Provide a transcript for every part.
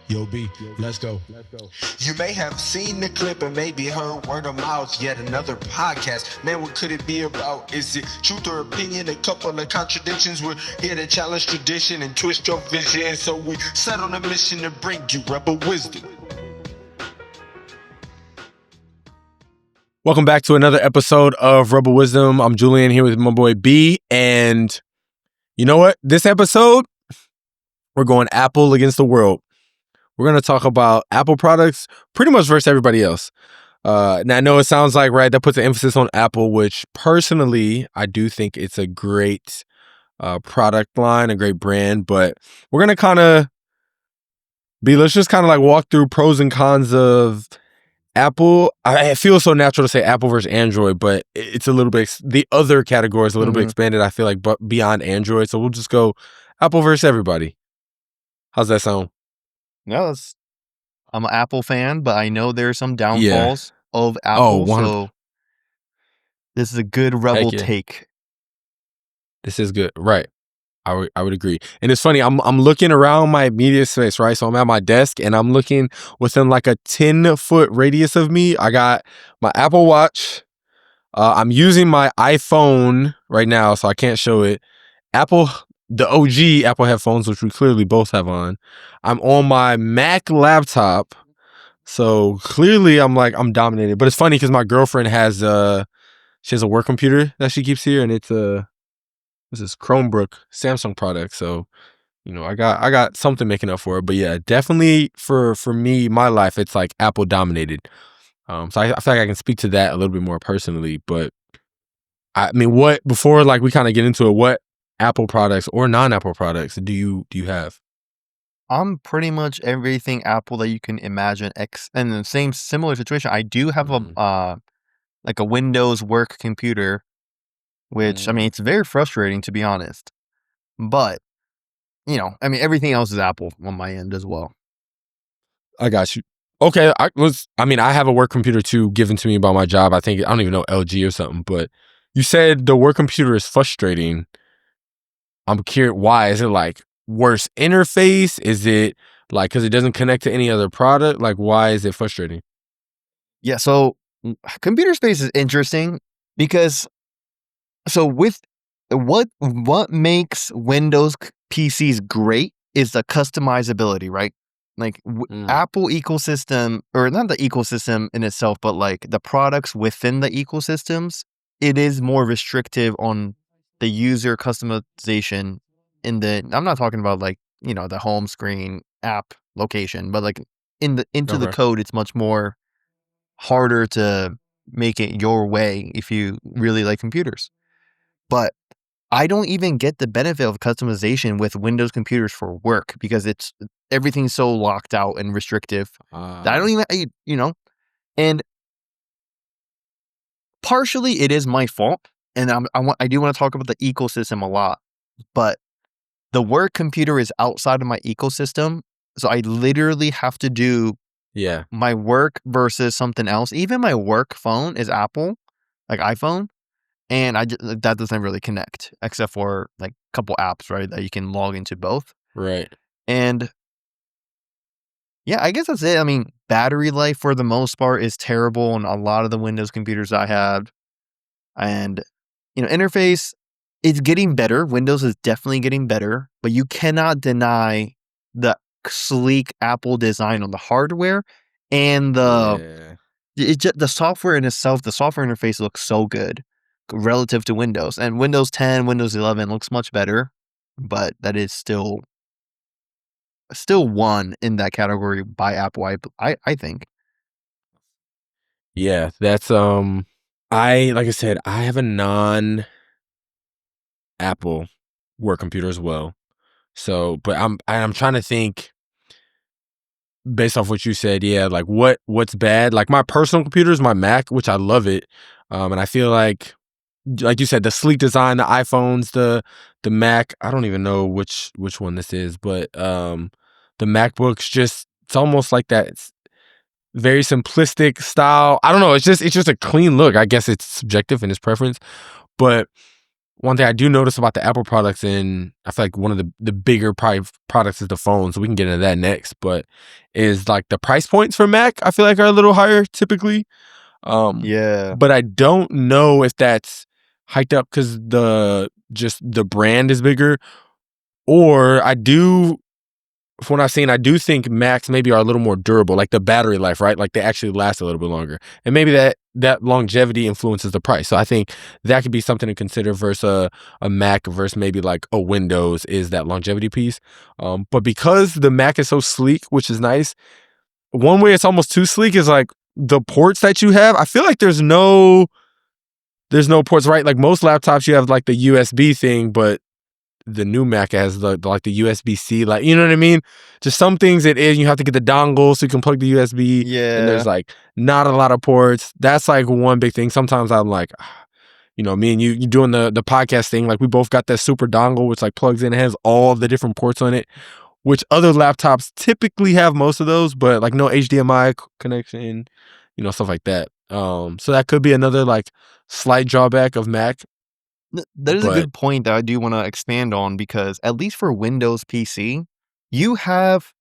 Yo, B, let's go. You may have seen the clip and maybe heard word of mouth, yet another podcast. Man, what could it be about? Is it truth or opinion? A couple of contradictions. We're here to challenge tradition and twist your vision. So we set on a mission to bring you rebel wisdom. Welcome back to another episode of Rebel Wisdom. I'm Julian here with my boy B. And you know what? This episode, we're going Apple against the world. We're going to talk about Apple products pretty much versus everybody else. Now, I know it sounds like, right, that puts an emphasis on Apple, which personally, I do think it's a great product line, a great brand. But we're going to kind of let's just kind of like walk through pros and cons of Apple. It feels so natural to say Apple versus Android, but it's a little bit, the other category is a little bit expanded, I feel like, but beyond Android. So we'll just go Apple versus everybody. How's that sound? No, I'm an Apple fan, but I know there are some downfalls of Apple. So this is a good rebel take. This is good, right? I would agree. And it's funny, I'm looking around my media space, right? So I'm at my desk and I'm looking within like a 10-foot radius of me. I got my Apple Watch. I'm using my iPhone right now, so I can't show it. The OG Apple headphones, which we clearly both have on. I'm on my Mac laptop. So clearly I'm dominated. But it's funny because my girlfriend has she has a work computer that she keeps here, and it's this is Chromebook Samsung product. So, you know, I got something making up for it. But yeah, definitely for me, my life, it's like Apple dominated. So I feel like I can speak to that a little bit more personally. But I mean, before like we kind of get into it, what Apple products or non-Apple products do you have? I'm pretty much everything Apple that you can imagine. And the same similar situation. I do have a Windows work computer, which I mean, it's very frustrating to be honest. But you know, I mean, everything else is Apple on my end as well. I got you. Okay, I have a work computer too, given to me by my job. I don't even know, LG or something. But you said the work computer is frustrating. I'm curious, why? Is it like worse interface? Is it like because it doesn't connect to any other product? Like, why is it frustrating? Yeah, so computer space is interesting because with what makes Windows PCs great is the customizability, right? Like Apple ecosystem, or not the ecosystem in itself, but like the products within the ecosystems, it is more restrictive on the user customization I'm not talking about like, you know, the home screen app location, but like into the code, it's much more harder to make it your way if you really like computers. But I don't even get the benefit of customization with Windows computers for work because everything's so locked out and restrictive that I don't even, you know, and partially it is my fault. And I do want to talk about the ecosystem a lot, but the work computer is outside of my ecosystem. So I literally have to do my work versus something else. Even my work phone is Apple, like iPhone. And that doesn't really connect except for like a couple apps, right? That you can log into both. Right. And yeah, I guess that's it. I mean, battery life for the most part is terrible on a lot of the Windows computers I have. And, you know, interface, it's getting better. Windows is definitely getting better, but you cannot deny the sleek Apple design on the hardware and the software in itself. The software interface looks so good relative to Windows, and Windows 10, Windows 11 looks much better, but that is still one in that category by Apple, I think. Yeah, that's like I said, I have a non-Apple work computer as well. So, but I'm trying to think based off what you said, like what's bad? Like my personal computer is my Mac, which I love it. And I feel like you said, the sleek design, the iPhones, the Mac, I don't even know which one this is, but the MacBook's it's almost like that. It's very simplistic style. I don't know. It's just a clean look. I guess it's subjective in its preference. But one thing I do notice about the Apple products, and I feel like one of the bigger probably products is the phone, so we can get into that next. But is like the price points for Mac, I feel like are a little higher typically. Yeah. But I don't know if that's hiked up because the brand is bigger, or I do. From what I've seen, I do think Macs maybe are a little more durable, like the battery life, right? Like they actually last a little bit longer, and maybe that longevity influences the price. So I think that could be something to consider versus a Mac versus maybe like a Windows is that longevity piece. But because the Mac is so sleek, which is nice, one way it's almost too sleek is like the ports that you have. I feel like there's no ports, right? Like most laptops, you have like the USB thing, but the new Mac has like the USB-C, like, you know what I mean? Just some things it is, you have to get the dongle so you can plug the USB, and Yeah. there's like not a lot of ports. That's like one big thing. Sometimes I'm like, me and you doing the podcast thing, like we both got that super dongle, which like plugs in and has all the different ports on it, which other laptops typically have most of those, but like no HDMI connection, stuff like that. So that could be another like slight drawback of Mac, That is a but good point that I do want to expand on because at least for Windows PC, you have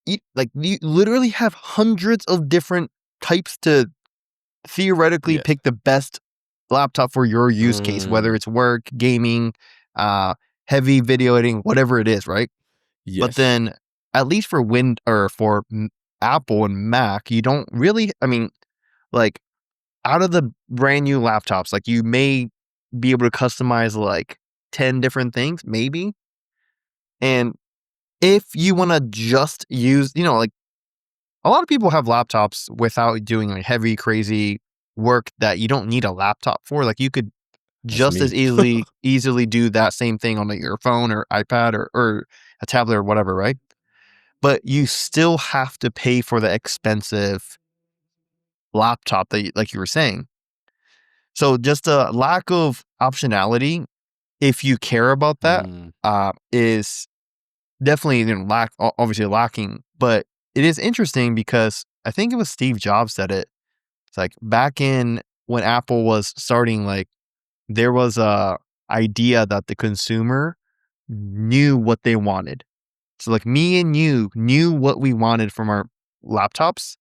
you literally have hundreds of different types to theoretically yes. pick the best laptop for your use case, whether Mm, it's work, gaming, uh, heavy video editing, whatever it is, right? But yes. then at least for Apple and Mac, you don't really. I mean, like out of the brand new laptops, like you may be able to customize like 10 different things, maybe. And if you want to just use, like a lot of people have laptops without doing like heavy, crazy work that you don't need a laptop for. Like you could That's just as me. easily do that same thing on like your phone or iPad or a tablet or whatever, right? But you still have to pay for the expensive laptop that, like you were saying. So just a lack of optionality, if you care about that, Mm, is definitely obviously lacking. But it is interesting because I think it was Steve Jobs said it. It's like back in when Apple was starting, like there was a idea that the consumer knew what they wanted. So like me and you knew what we wanted from our laptops,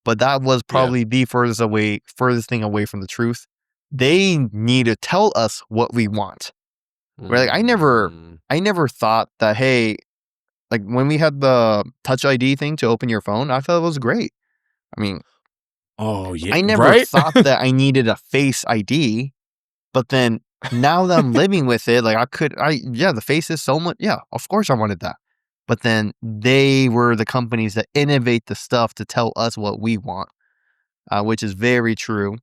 but that was yeah. probably the furthest thing away from the truth. They need to tell us what we want. Right? Like Mm. I never thought that, hey, like when we had the Touch ID thing to open your phone, I thought it was great. I mean, Oh, yeah, I never right? thought that I needed a Face ID, but then now that I'm living with it, like yeah, the face is so much. Yeah, of course I wanted that. But then they were the companies that innovate the stuff to tell us what we want, which is very true.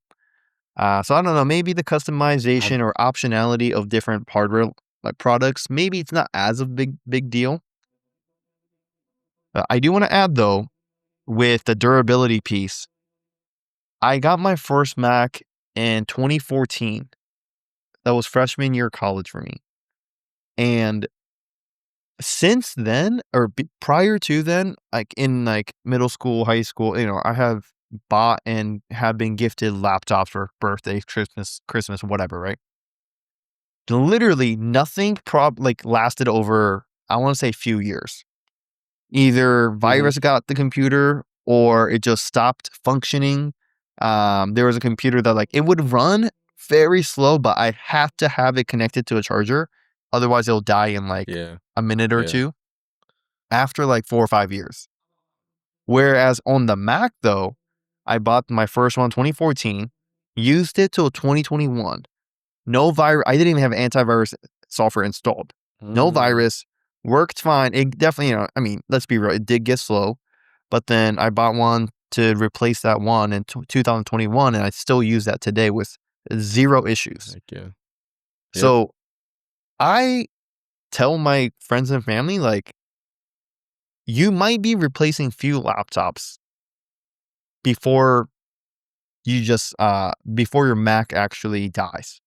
So I don't know, maybe the I customization or optionality of different hardware like products, maybe it's not as a big deal. I do want to add though, with the durability piece, I got my first Mac in 2014. That was freshman year of college for me. And since then, or prior to then, like in like middle school, high school, I have bought and have been gifted laptops for birthday, Christmas, whatever, right? Literally nothing like lasted over, I want to say, few years. Either mhm, virus got the computer or it just stopped functioning. There was a computer that like it would run very slow, but I have to have it connected to a charger. Otherwise it'll die in like yeah, a minute or yeah. two after like 4 or 5 years. Whereas on the Mac though, I bought my first one 2014, used it till 2021. No virus. I didn't even have antivirus software installed. No Mm, virus. Worked fine. It definitely, I mean, let's be real. It did get slow, but then I bought one to replace that one in 2021, and I still use that today with zero issues. heck yeah. Yep. So I tell my friends and family, like, you might be replacing few laptops before before your Mac actually dies.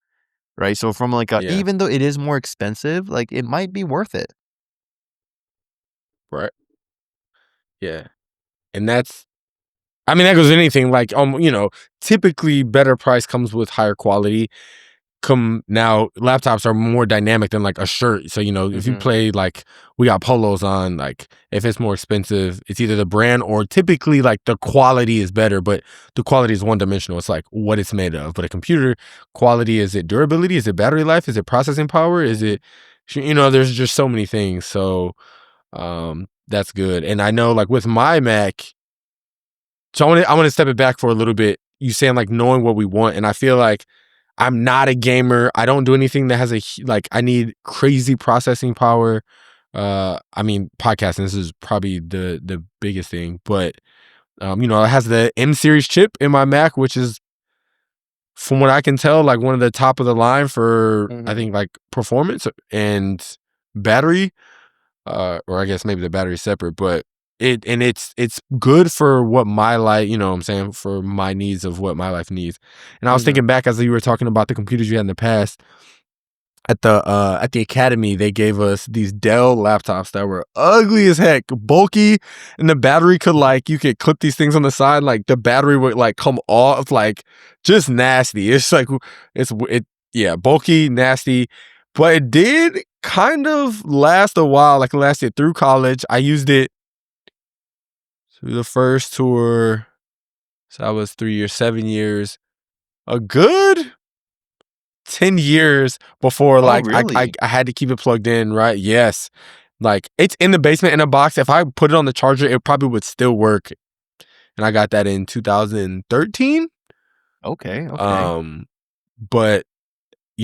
Right. So from like Yeah, even though it is more expensive, like it might be worth it. right. Yeah. And I mean, that goes with anything like, typically better price comes with higher quality. now laptops are more dynamic than like a shirt. So, if you play, like, we got polos on, like, if it's more expensive, it's either the brand or typically like the quality is better, but the quality is one dimensional. It's like what it's made of. But a computer quality, is it durability? Is it battery life? Is it processing power? Is it, there's just so many things. So, that's good. And I know, like, with my Mac, so I want to step it back for a little bit. You saying, like, knowing what we want, and I feel like I'm not a gamer. I don't do anything that has like, I need crazy processing power. I mean, podcasting, this is probably the biggest thing, but it has the M series chip in my Mac, which is, from what I can tell, like one of the top of the line for, I think, like, performance and battery. Or I guess maybe the battery's separate, but it's good for what my life, what I'm saying, for my needs of what my life needs. And I was thinking back as you were talking about the computers you had in the past. At the academy, they gave us these Dell laptops that were ugly as heck, bulky, and the battery could, like, you could clip these things on the side, like the battery would, like, come off, like, just nasty. It's like yeah, bulky, nasty, but it did kind of last a while. Like, it lasted through college. I used it through the first tour, so that was 3 years, 7 years, a good 10 years before, like, really? I had to keep it plugged in, right? Yes. Like, it's in the basement in a box. If I put it on the charger, it probably would still work. And I got that in 2013. Okay. But,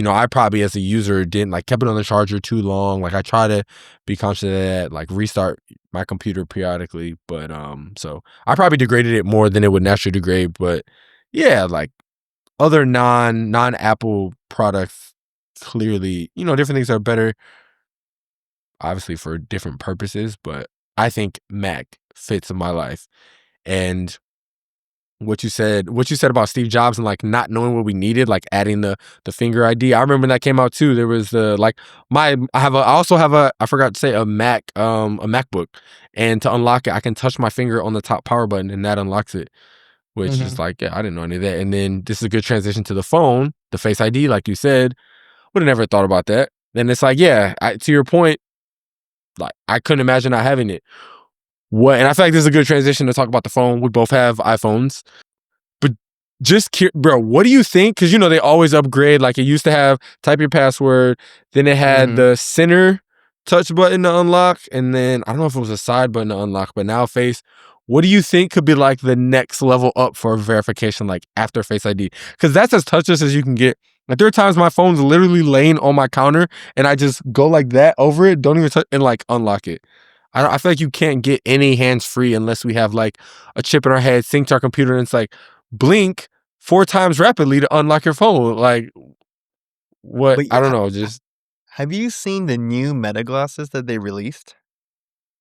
I probably, as a user, didn't, like, kept it on the charger too long. Like, I try to be conscious of that, like, restart my computer periodically. But, so I probably degraded it more than it would naturally degrade. But yeah, like, other non-Apple products, clearly, different things are better, obviously, for different purposes, but I think Mac fits in my life. And what you said about Steve Jobs and, like, not knowing what we needed, like adding the finger ID. I remember when that came out too. There was the, like, I also have I forgot to say, a MacBook, and to unlock it, I can touch my finger on the top power button and that unlocks it. Which is like, yeah, I didn't know any of that. And then this is a good transition to the phone, the Face ID, like you said. Would have never thought about that. Then it's like, yeah, to your point, like, I couldn't imagine not having it. And I feel like this is a good transition to talk about the phone. We both have iPhones. But just, bro, what do you think? Because, they always upgrade. Like, it used to have type your password. Then it had the center touch button to unlock. And then, I don't know if it was a side button to unlock, but now Face. What do you think could be, like, the next level up for verification, like, after Face ID? Because that's as touchless as you can get. Like, there are times my phone's literally laying on my counter and I just go like that over it, don't even touch, and, like, unlock it. I feel like you can't get any hands-free unless we have, like, a chip in our head, synced to our computer, and it's like, blink 4 times rapidly to unlock your phone. Like, what? But I don't know. Just, have you seen the new Meta glasses that they released?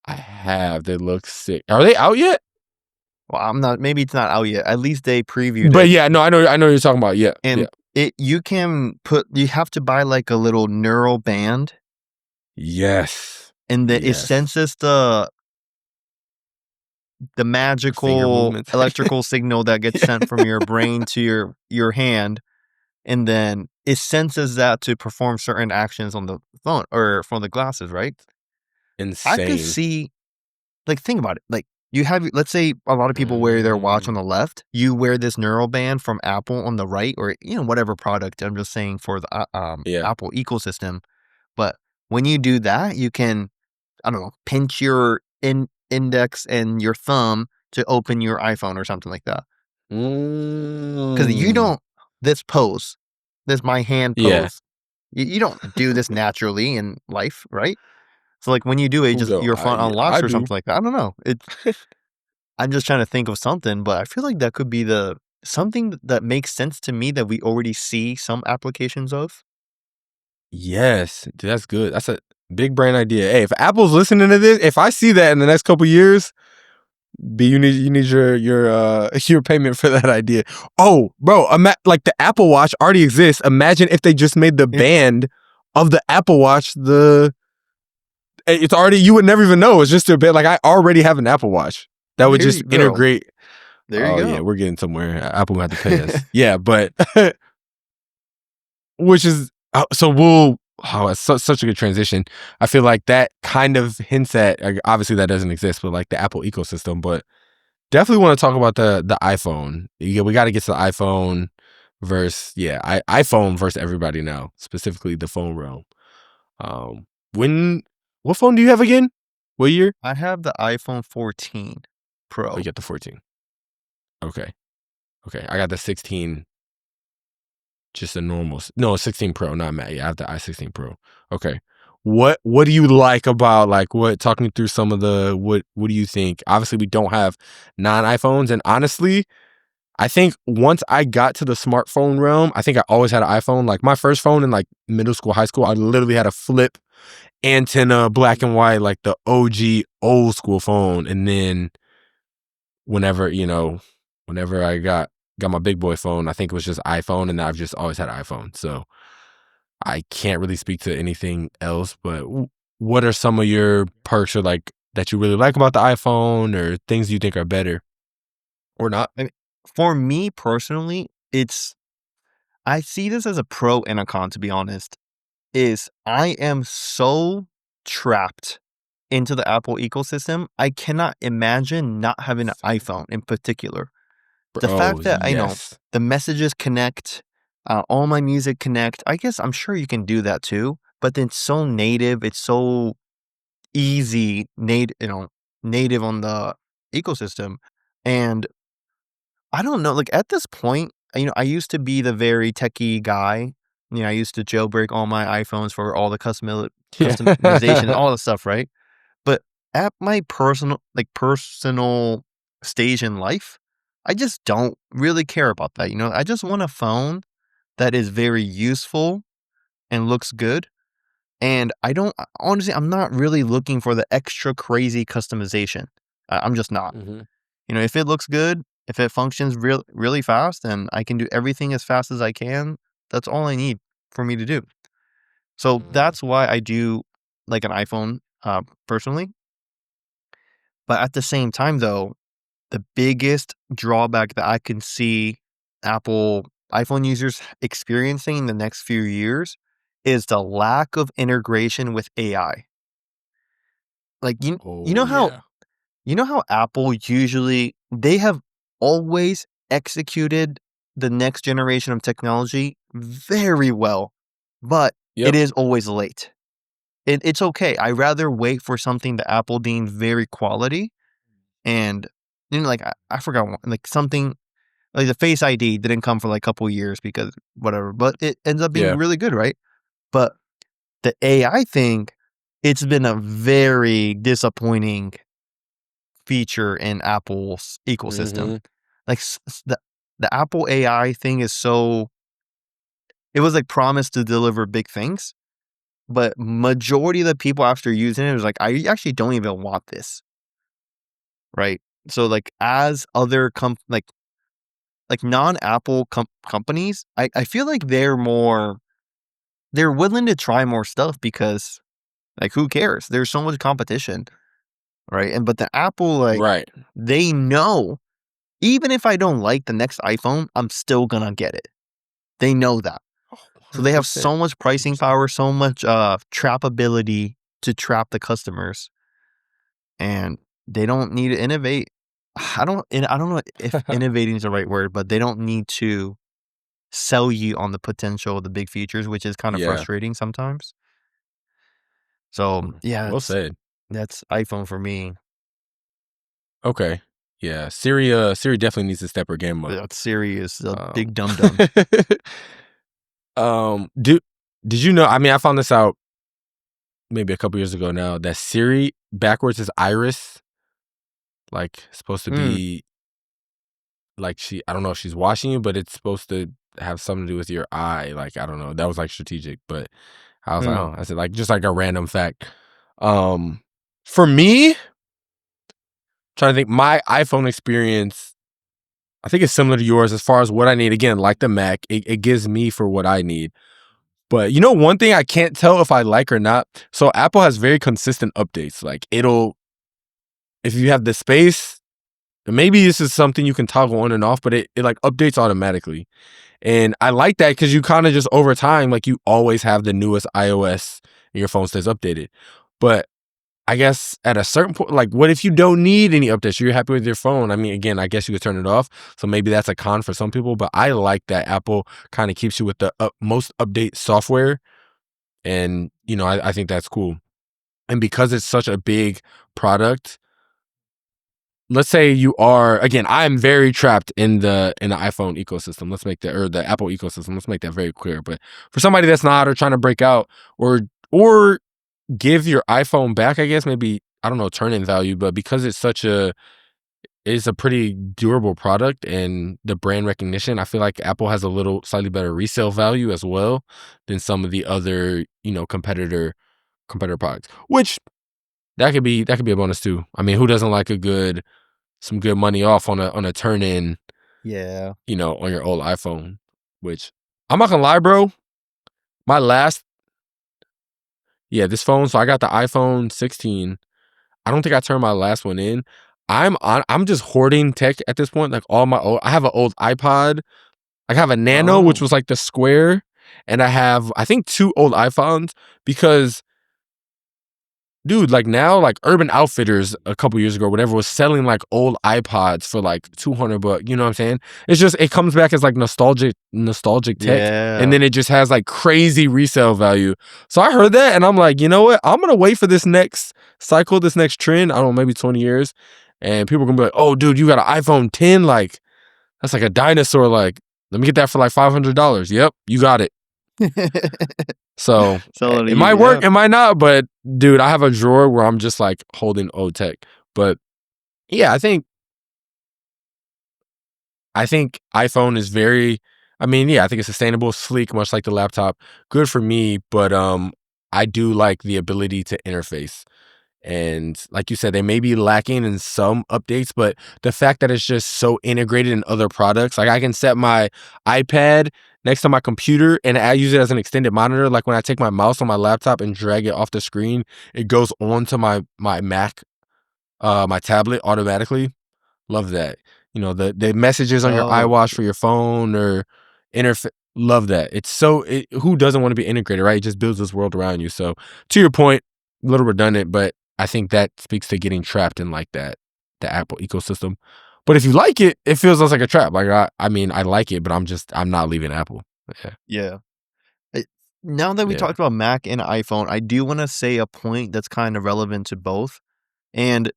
I have. They look sick. Are they out yet? Well, I'm not. Maybe it's not out yet. At least they previewed But it. yeah, no, I know what you're talking about. Yeah, And yeah. you have to buy, like, a little neural band, Yes. and it Yes. senses the Finger magical movements. electrical signal that gets sent from your brain to your hand, and then it senses that to perform certain actions on the phone or from the glasses, right? I could Insane. see, like, think about it. Like, you have, let's say a lot of people wear their watch on the left. You wear this neural band from Apple on the right, or, whatever product. I'm just saying for the Yeah. Apple ecosystem. But when you do that, you can, I don't know, pinch your index and your thumb to open your iPhone or something like that. Because you don't, this pose, this my hand Yeah. pose, you don't do this naturally in life, right? So, like, when you do it, Who just don't? your phone unlocks I or do. something like that. I don't know. I'm just trying to think of something, but I feel like that could be something that makes sense to me that we already see some applications of. Yes, dude, that's good. That's a big brain idea. Hey, if Apple's listening to this, if I see that in the next couple years, you need your payment for that idea. Oh, bro, like, the Apple Watch already exists. Imagine if they just made the band of the Apple Watch it's already, you would never even know. It's just a bit like, I already have an Apple Watch that would just integrate. There you Oh go. yeah, we're getting somewhere. Apple will have to pay us. Yeah, but which is so we'll. Oh, it's such a good transition. I feel like that kind of hints at obviously that doesn't exist, but like the Apple ecosystem. But definitely want to talk about the iPhone. Yeah, we got to get to the iPhone versus iPhone versus everybody now, specifically the phone realm. Um, when what phone do you have again? What year? I have the iPhone 14 Oh, you Pro. got the 14. Okay, I got the 16. Just a normal, no, 16 Pro, not Matt. Yeah, I have the i16 Pro. Okay. What do you like about like what talk me through some of the what do you think? Obviously, we don't have non-iPhones, and honestly, I think once I got to the smartphone realm, I think I always had an iPhone. Like my first phone in like middle school, high school, I literally had a flip antenna, black and white, like the OG old school phone. And then whenever, whenever I got my big boy phone, I think it was just iPhone, and I've just always had an iPhone. So I can't really speak to anything else, but what are some of your perks or like that you really like about the iPhone or things you think are better or not? I mean, for me personally, I see this as a pro and a con, to be honest. Is I am so trapped into the Apple ecosystem. I cannot imagine not having an Same. iPhone in particular. The Oh, fact that I know yes. the messages connect, all my music connect. I guess I'm sure you can do that too, but then it's so native. It's so easy, native on the ecosystem, and I don't know. Like at this point, I used to be the very techie guy. I used to jailbreak all my iPhones for all the customization and Yeah. all the stuff, right? But at my personal stage in life, I just don't really care about that. I just want a phone that is very useful and looks good. And I don't honestly, I'm not really looking for the extra crazy customization. I'm just not. hmm If it looks good, if it functions really fast and I can do everything as fast as I can, that's all I need for me to do. So that's why I do like an iPhone personally. But at the same time, though, the biggest drawback that I can see Apple iPhone users experiencing in the next few years is the lack of integration with AI. Like you Oh, know how yeah. Apple usually they have always executed the next generation of technology very well, but it Yep. is always late. It's okay. I rather wait for something that Apple deemed very quality and like I forgot like something like the Face ID didn't come for like a couple years because whatever, but it ends up being Yeah. really good, right? But the AI thing, it's been a very disappointing feature in Apple's ecosystem. hmm Like the Apple AI thing is it was like promised to deliver big things, but majority of the people after using it was like, I actually don't even want this, right? So like as other like non-Apple companies, I feel like they're willing to try more stuff because like who cares? There's so much competition, right? And but the Apple like Right. they know even if I don't like the next iPhone, I'm still gonna get it. They know that. Oh, So they have 100%. so much pricing 100%. power, so much trap ability to trap the customers, and they don't need to innovate. I don't know if innovating is the right word, but they don't need to sell you on the potential of the big features, which is kind of Yeah. frustrating sometimes. So yeah, Well said. that's iPhone for me. Okay. Yeah. Siri definitely needs to step her game up. That Siri is a Um, big dum dum. um, do did you know? I mean, I found this out maybe a couple years ago now that Siri backwards is Iris, like supposed to Mm, be like I don't know if she's watching you, but it's supposed to have something to do with your eye. Like I don't know, that was like strategic, but I was like, mm, oh, I said like just like a random fact. Um, for me, trying to think, my iPhone experience, I think it's similar to yours as far as what I need. Again, like the Mac, it gives me for what I need. But one thing I can't tell if I like or not. So Apple has very consistent updates. Like if you have the space, maybe this is something you can toggle on and off, but it like updates automatically. And I like that because you kind of just over time, like you always have the newest iOS and your phone stays updated. But I guess at a certain point, like what if you don't need any updates? You're happy with your phone. I mean, again, I guess you could turn it off. So maybe that's a con for some people, but I like that Apple kind of keeps you with the most update software. And, I think that's cool. And because it's such a big product, let's say you are, again, I'm very trapped in the iPhone ecosystem. Let's make that, or the Apple ecosystem. Let's make that very clear. But for somebody that's not, or trying to break out, or give your iPhone back, I guess maybe, I don't know, turn in value, but because it's a pretty durable product and the brand recognition, I feel like Apple has a little slightly better resale value as well than some of the other, competitor products, which that could be a bonus too. I mean, who doesn't like some good money off on a turn in, Yeah. on your old iPhone, which I'm not gonna lie, bro. My last, this phone, so I got the iPhone 16. I don't think I turned my last one in. I'm just hoarding tech at this point. Like I have an old iPod. I have a Nano, which was like the square, and I have, I think, 2 old iPhones because, dude, like now, like Urban Outfitters a couple years ago, whatever, was selling like old iPods for like $200. You know what I'm saying? It's just, it comes back as like nostalgic tech, and Yeah. then it just has like crazy resale value. So I heard that, and I'm like, you know what? I'm gonna wait for this next cycle, this next trend. I don't know, maybe 20 years, and people are gonna be like, oh, dude, you got an iPhone 10, like that's like a dinosaur. Like, let me get that for like $500. Yep, you got it. So So it might work, it might not, but dude, I have a drawer where I'm just like holding old tech. But yeah, I think iPhone is very, I mean, yeah, I think it's sustainable, sleek, much like the laptop. Good for me, but I do like the ability to interface. And like you said, they may be lacking in some updates, but the fact that it's just so integrated in other products, like I can set my iPad next to my computer and I use it as an extended monitor. Like when I take my mouse on my laptop and drag it off the screen, it goes onto my Mac, my tablet automatically. Love that. The messages on your Oh, iWatch for your phone or interface. Love that. Who doesn't want to be integrated, right? It just builds this world around you. So to your point, a little redundant, but I think that speaks to getting trapped in like that, the Apple ecosystem. But if you like it, it feels less like a trap. Like I mean, I like it, but I'm not leaving Apple. Yeah. yeah. Now that we Yeah. talked about Mac and iPhone, I do want to say a point that's kind of relevant to both. And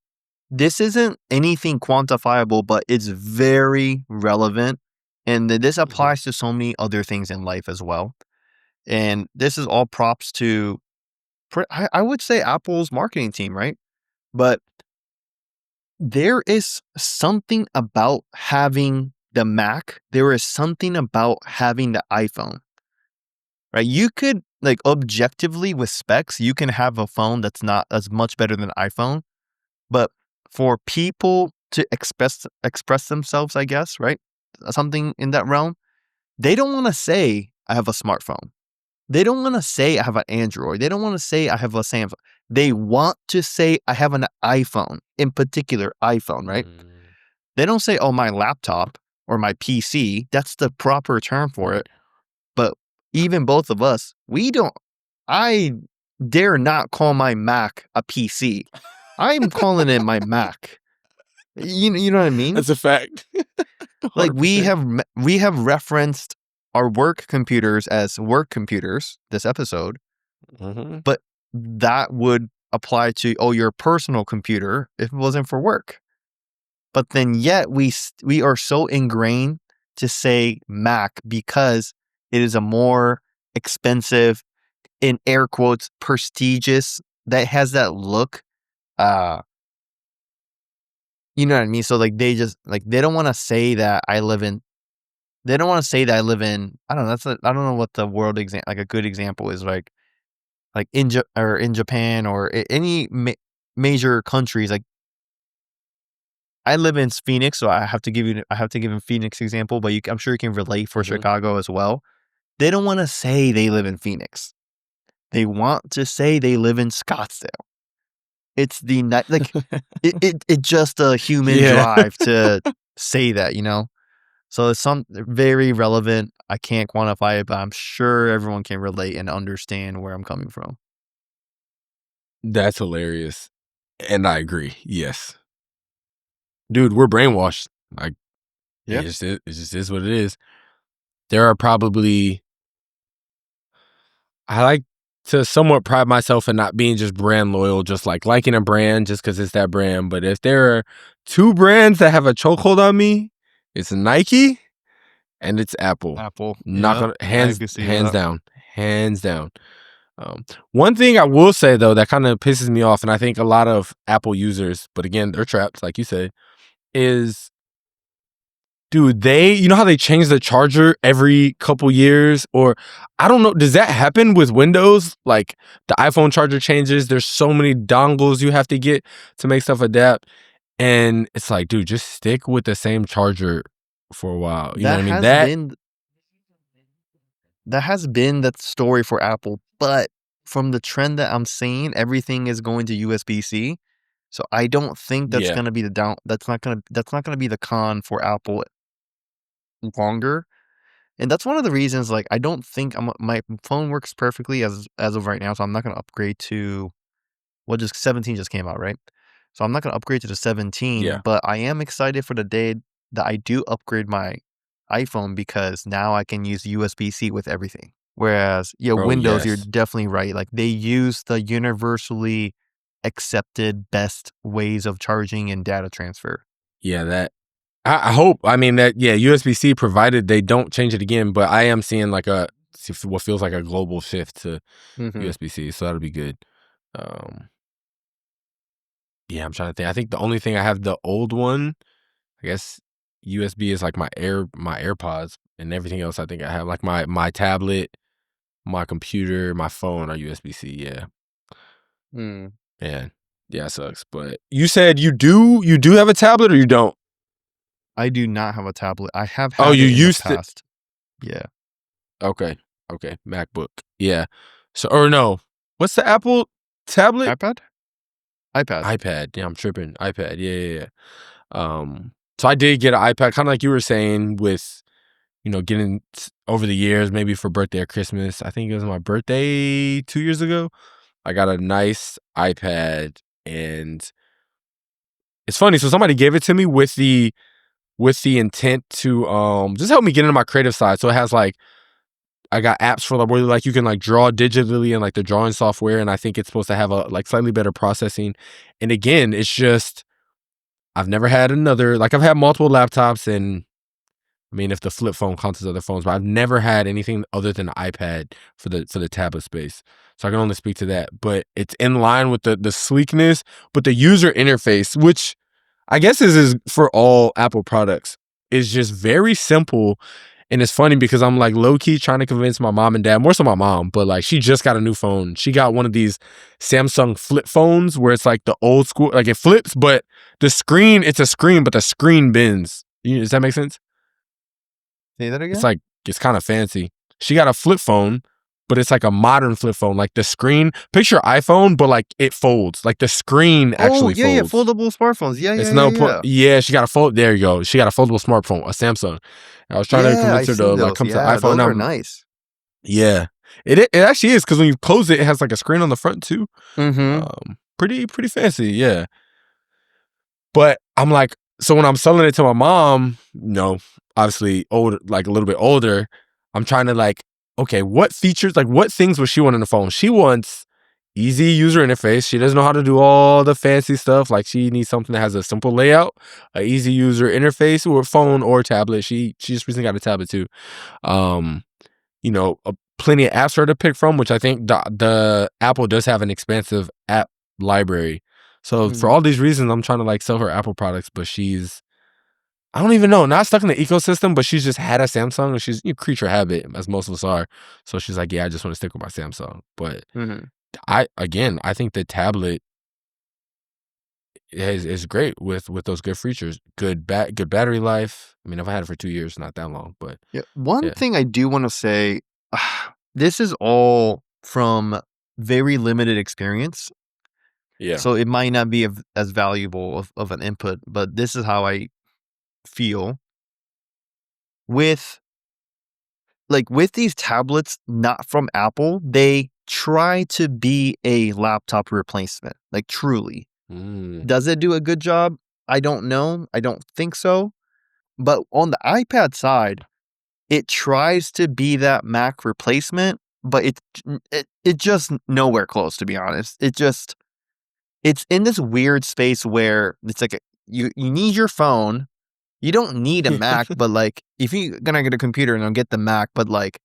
this isn't anything quantifiable, but it's very relevant. And this Mhm. applies to so many other things in life as well. And this is all props to, I would say, Apple's marketing team, right? But there is something about having the Mac, there is something about having the iPhone, right? You could, like, objectively with specs, you can have a phone that's not as much better than iPhone. But for people to express themselves, I guess, right? Something in that realm, they don't want to say I have a smartphone. They don't want to say I have an Android. They don't want to say I have a Samsung. They want to say I have an iPhone, in particular iPhone, right? Mm, They don't say, oh, my laptop or my PC. That's the proper term for right. it. But even both of us, I dare not call my Mac a PC. I'm calling it my Mac. You know what I mean? That's a fact. Like 100%. we have referenced our work computers as work computers this episode, Hmm. but that would apply to your personal computer if it wasn't for work. But then yet we are so ingrained to say Mac because it is a more expensive, in air quotes, prestigious, that has that look. Uh you know what I mean? So like they just like they don't want to say that I live in They don't wanna say that I live in, I don't know, I don't know what the world like a good example is, like in Japan or any major countries. Like, I live in Phoenix, so I have to give a Phoenix example, but I'm sure you can relate for Hmm. Chicago as well. They don't wanna say they live in Phoenix. They want to say they live in Scottsdale. It's like, it just a human Yeah. drive to say that, you know? So it's very relevant. I can't quantify it, but I'm sure everyone can relate and understand where I'm coming from. That's hilarious. And I agree. Yes. Dude, we're brainwashed. Like Yeah. it just is what it is. There are probably I like to somewhat pride myself in not being just brand loyal, just like liking a brand just because it's that brand. But if there are two brands that have a chokehold on me, it's Nike and it's Apple. Apple. Not Yep. gonna I can see hands that. down, hands down. One thing I will say though that kind of pisses me off, and I think a lot of Apple users, but again they're trapped, like you said, is dude, you know how they change the charger every couple years? Or I don't know, does that happen with Windows? Like the iPhone charger changes, there's so many dongles you have to get to make stuff adapt. And it's like, dude, just stick with the same charger for a while. You know That what I mean? has been the story for Apple, but from the trend that I'm seeing, everything is going to USB-C. So I don't think that's Yeah, gonna be that's not gonna be the con for Apple longer. And that's one of the reasons, like, I don't think my phone works perfectly as of right now, so I'm not gonna upgrade to just 17 just came out, right? So I'm not gonna upgrade to the 17, yeah. but I am excited for the day that I do upgrade my iPhone because now I can use USB-C with everything. Whereas, yeah, Bro, Windows, you're yes. definitely right. Like they use the universally accepted best ways of charging and data transfer. Yeah, that I hope. I mean that yeah, USB-C provided they don't change it again, but I am seeing like what feels like a global shift to Hmm. USB-C, so that'll be good. Um Yeah, I'm trying to think. I think the only thing I have the old one, I guess USB is like my AirPods, and everything else I think I have like my tablet, my computer, my phone are USB-C. Yeah. Hmm. Man. Yeah, it sucks. But you said you do have a tablet or you don't? I do not have a tablet. I have Oh, had you it in the used to. past. Yeah. Okay. Okay. MacBook. Yeah. So or no. What's the Apple tablet? iPad? iPad. iPad. Yeah, I'm tripping. iPad. Yeah, yeah, yeah. So I did get an iPad, kind of like you were saying with getting over the years, maybe for birthday or Christmas. I think it was my birthday 2 years ago. I got a nice iPad, and it's funny. So somebody gave it to me with the intent to just help me get into my creative side. So it has like I got apps for like where like you can like draw digitally and like the drawing software, and I think it's supposed to have a like slightly better processing. And again, it's just I've never had another like I've had multiple laptops and I mean, if the flip phone counts as other phones, but I've never had anything other than an iPad for the tablet space. So I can only speak to that. But it's in line with the sleekness, but the user interface, which I guess is for all Apple products, is just very simple. And it's funny because I'm like low key trying to convince my mom and dad, more so my mom, but like she just got a new phone. She got one of these Samsung flip phones where it's like the old school, like it flips, but it's a screen, but the screen bends. Does that make sense? Say that It's again? like it's kind of fancy. She got a flip phone, but it's like a modern flip phone. Like the screen, picture iPhone, but like it folds. Like the screen Oh, actually yeah, yeah, folds. foldable smartphones. Yeah, It's yeah, no yeah, point. yeah. Yeah, she got a fold. There you go. She got a foldable smartphone, a Samsung. I was trying to Yeah, I convince her see to like those. come to the Yeah, iPhone. those are I'm nice. yeah. It actually is because when you close it, it has like a screen on the front too. Mhm. Pretty fancy. Yeah. But I'm like, so when I'm selling it to my mom, obviously older, like a little bit older, I'm trying to like, okay, what features, like what things would she want in the phone? She wants easy user interface. She doesn't know how to do all the fancy stuff. Like she needs something that has a simple layout, a easy user interface, or phone or tablet. She just recently got a tablet too. Um, plenty of apps for her to pick from, which I think the Apple does have an expansive app library. So for Mhm. all these reasons, I'm trying to like sell her Apple products, but I don't even know, not stuck in the ecosystem, but she's just had a Samsung and she's creature habit, as most of us are. So she's like, yeah, I just want to stick with my Samsung. But Mhm. I think the tablet is great with those good features, good battery life. I mean, I've had it for 2 years, not that long, but Yeah. One yeah, thing I do wanna say, this is all from very limited experience, yeah, so it might not be as valuable of an input, but this is how I feel. with these tablets not from Apple, they try to be a laptop replacement, like truly. Mm. Does it do a good job? I don't know. I don't think so. But on the iPad side, it tries to be that Mac replacement, but it just nowhere close, to be honest. It's in this weird space where it's like you need your phone. You don't need a Mac, but like if you're gonna get a computer and get the Mac, but like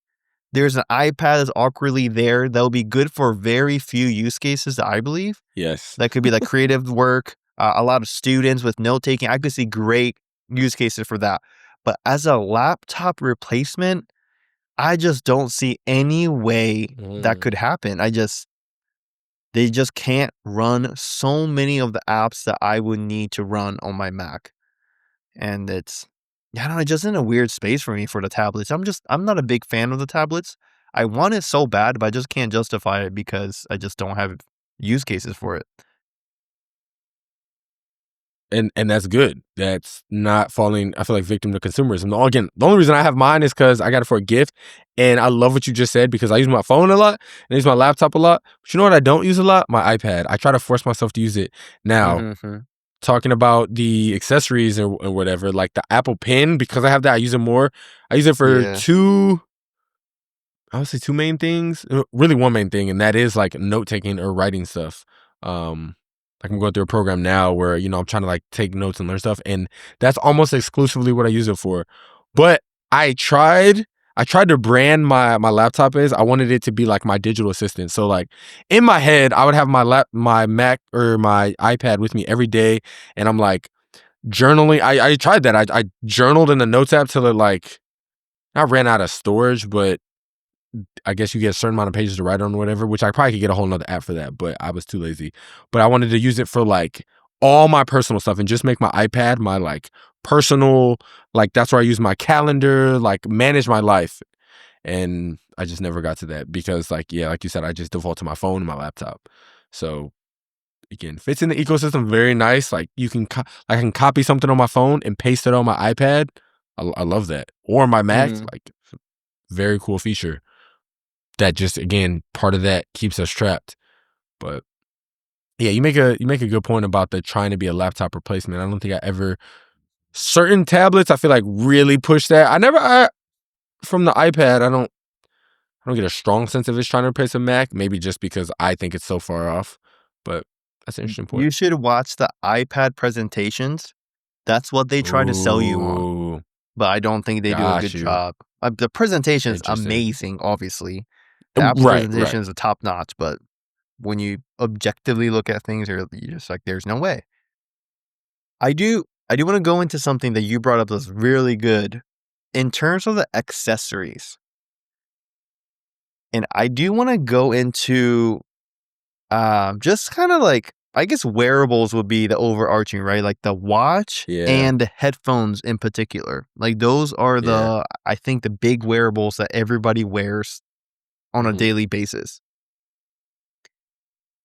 there's an iPad that's awkwardly there that'll be good for very few use cases, I believe. Yes. That could be like creative work, a lot of students with note taking. I could see great use cases for that. But as a laptop replacement, I just don't see any way that Mm. could happen. They just can't run so many of the apps that I would need to run on my Mac. And I don't know, it's just in a weird space for me for the tablets. I'm not a big fan of the tablets. I want it so bad, but I just can't justify it because I just don't have use cases for it. And that's good. That's not falling, I feel like, victim to consumerism. Again, the only reason I have mine is because I got it for a gift. And I love what you just said because I use my phone a lot and I use my laptop a lot. But you know what I don't use a lot? My iPad. I try to force myself to use it. Now, Mm-hmm. talking about the accessories or whatever, like the Apple Pen, because I have that, I use it more. I use it for Yeah. I would say two main things. Really one main thing, and that is like note taking or writing stuff. Like I'm going through a program now where, I'm trying to like take notes and learn stuff, and that's almost exclusively what I use it for. But I tried to brand my laptop as I wanted it to be like my digital assistant. So like in my head, I would have my Mac or my iPad with me every day, and I'm like journaling. I tried that. I journaled in the notes app till it like I ran out of storage, but I guess you get a certain amount of pages to write on or whatever, which I probably could get a whole nother app for that, but I was too lazy. But I wanted to use it for like all my personal stuff and just make my iPad my like personal, like that's where I use my calendar, like manage my life. And I just never got to that because like, yeah, like you said, I just default to my phone and my laptop. So again, fits in the ecosystem very nice. Like I can copy something on my phone and paste it on my iPad. I love that. Or my Mac, Mm-hmm. like very cool feature that just again part of that keeps us trapped. But yeah, you make a good point about the trying to be a laptop replacement. I don't think I ever certain tablets I feel like really push that. From the iPad I don't get a strong sense of it's trying to replace a Mac. Maybe just because I think it's so far off. But that's an interesting point. You should watch the iPad presentations. That's what they try to sell you on. Ooh, But I don't think they do a got good you. job. The presentation is Interesting. amazing, obviously. The Apple Right, right. presentation is a top notch, but when you objectively look at things, you're just like, there's no way. I do want to go into something that you brought up that's really good in terms of the accessories. And I do want to go into just kind of like, I guess wearables would be the overarching, right? Like the watch Yeah. and the headphones in particular. Like those are Yeah. I think the big wearables that everybody wears on a Mhm. daily basis.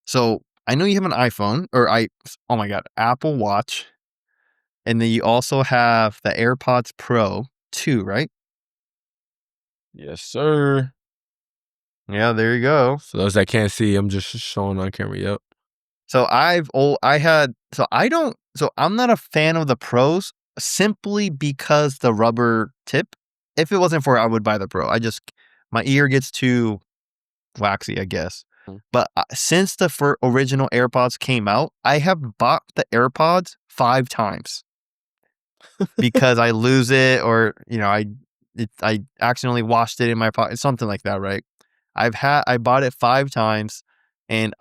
So I know you have an iPhone oh my God, Apple Watch. And then you also have the AirPods Pro 2, right? Yes, sir. Yeah, there you go. For those that can't see, I'm just showing on camera. Yep. So I'm not a fan of the Pros simply because the rubber tip. If it wasn't for it, I would buy the Pro. My ear gets too waxy, I guess. Mm. But since the original AirPods came out, I have bought the AirPods 5 times because I lose it or, I accidentally washed it in my pocket, something like that, right? I bought it 5 times and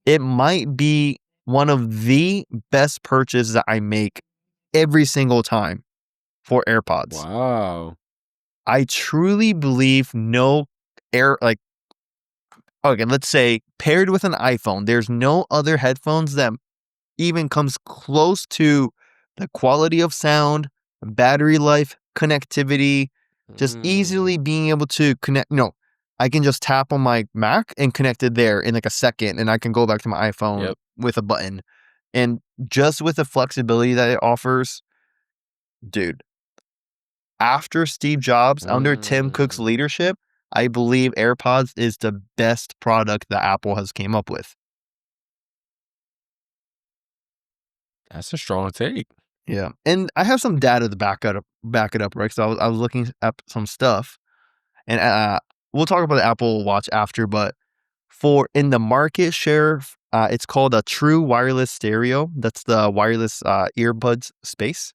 it might be one of the best purchases that I make every single time for AirPods. Wow. I truly believe no like, okay, let's say paired with an iPhone, there's no other headphones that even comes close to the quality of sound, battery life, connectivity, just Mm. easily being able to connect. No, I can just tap on my Mac and connect it there in like a second, and I can go back to my iPhone Yep. with a button. And just with the flexibility that it offers, dude, after Steve Jobs, under Tim Cook's leadership, I believe AirPods is the best product that Apple has came up with. That's a strong take. Yeah, and I have some data to back it up, right? So I was looking up some stuff, and we'll talk about the Apple Watch after, but for in the market share, it's called a true wireless stereo. That's the wireless earbuds space.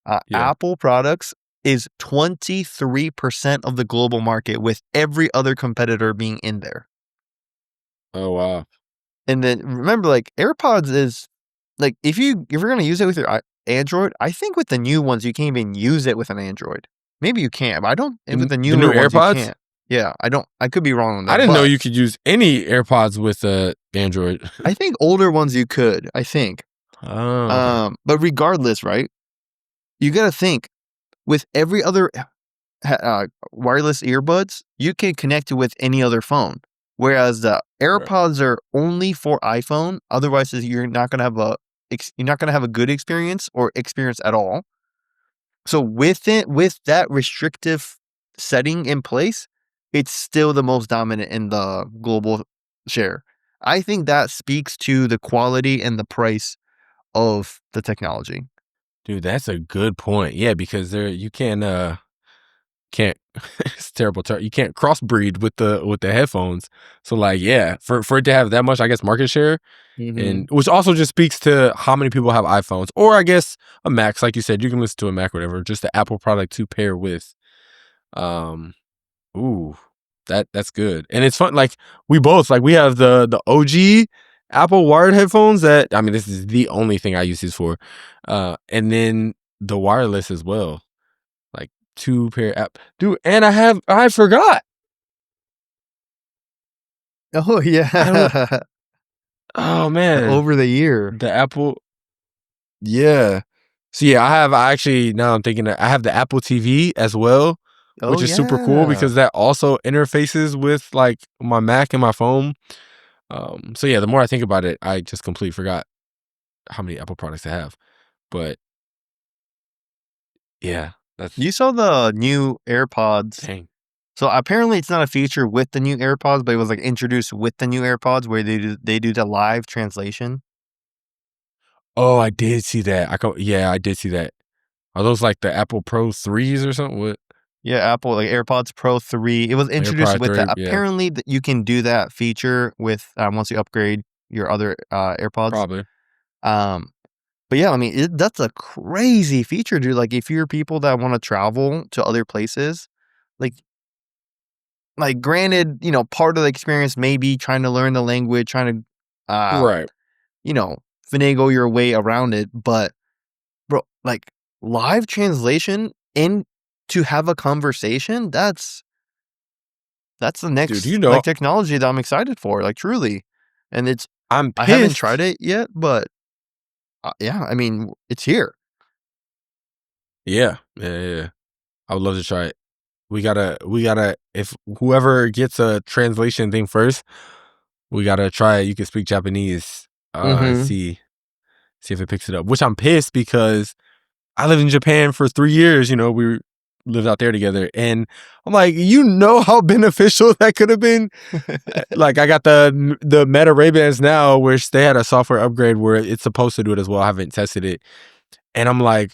Yeah. Apple products is 23% of the global market, with every other competitor being in there. Oh wow. And then remember, like AirPods is like if you're gonna use it with your Android, I think with the new ones you can't even use it with an Android. Maybe you can, but I don't. And with the The new newer ones you AirPods? can't. Yeah, I don't. I could be wrong on I that, didn't know but you could use any AirPods with Android. I think older ones you could. I think. Oh, okay. But regardless, right? You gotta think with every other wireless earbuds, you can connect it with any other phone. Whereas the Right. AirPods are only for iPhone. Otherwise, you're not gonna have a good experience or experience at all. So with that restrictive setting in place, it's still the most dominant in the global share. I think that speaks to the quality and the price of the technology. Dude, that's a good point. Yeah, because you can't it's terrible term. You can't crossbreed with the headphones. So like, yeah, for it to have that much, I guess, market share, Mm-hmm. and which also just speaks to how many people have iPhones, or I guess a Mac. Like you said, you can listen to a Mac or whatever, just the Apple product to pair with. Um, ooh, that's good. And it's fun. Like we both like we have the OG Apple wired headphones that I mean, this is the only thing I use these for. And then the wireless as well. Like two pair app. Dude, and I forgot. Oh I don't yeah, oh man. over the year. The Apple yeah. So yeah, I actually now I'm thinking that I have the Apple TV as well, Oh which is super cool yeah. because that also interfaces with like my Mac and my phone. So yeah, the more I think about it, I just completely forgot how many Apple products I have. But yeah, that's You saw the new AirPods. dang. So apparently it's not a feature with the new AirPods, but it was like introduced with the new AirPods where they do the live translation. Oh, I did see that. Yeah, I did see that. Are those like the Apple Pro 3s or something? What Yeah, Apple like AirPods Pro 3. It was introduced AirPod with that. 3? Yeah, Apparently that you can do that feature with once you upgrade your other AirPods. probably. Um but yeah, I mean that's a crazy feature, dude. Like if you're people that want to travel to other places, like granted, part of the experience may be trying to learn the language, trying to Right. you know, finagle your way around it, but bro, like live translation in to have a conversation, that's the Dude, next like technology that I'm excited for, like truly. And I'm I haven't tried pissed. it yet, but yeah, I mean, it's here. Yeah. Yeah, yeah, yeah. I would love to try it. We gotta if whoever gets a translation thing first, we gotta try it. You can speak Japanese, and Mhm. see if it picks it up. Which I'm pissed because I lived in Japan for 3 years. We lived out there together, and I'm like, how beneficial that could have been. Like, I got the Meta Ray-Bans now, which they had a software upgrade where it's supposed to do it as well. I haven't tested it, and I'm like,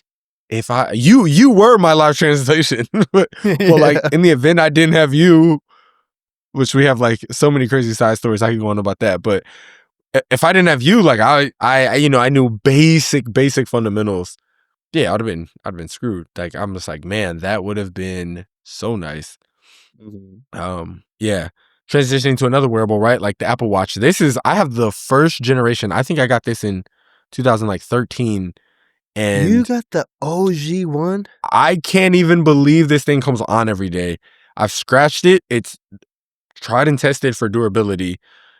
if you were my live translation, but like Yeah. in the event I didn't have you, which we have like so many crazy side stories. I could go on about that, but if I didn't have you, like I knew basic fundamentals. Yeah, I'd have been screwed. Like I'm just like, man, that would have been so nice. Mhm. Yeah. Transitioning to another wearable, right? Like the Apple Watch. I have the first generation. I think I got this in 2013, You and got the OG one? I can't even believe this thing comes on every day. I've scratched it. It's tried and tested for durability.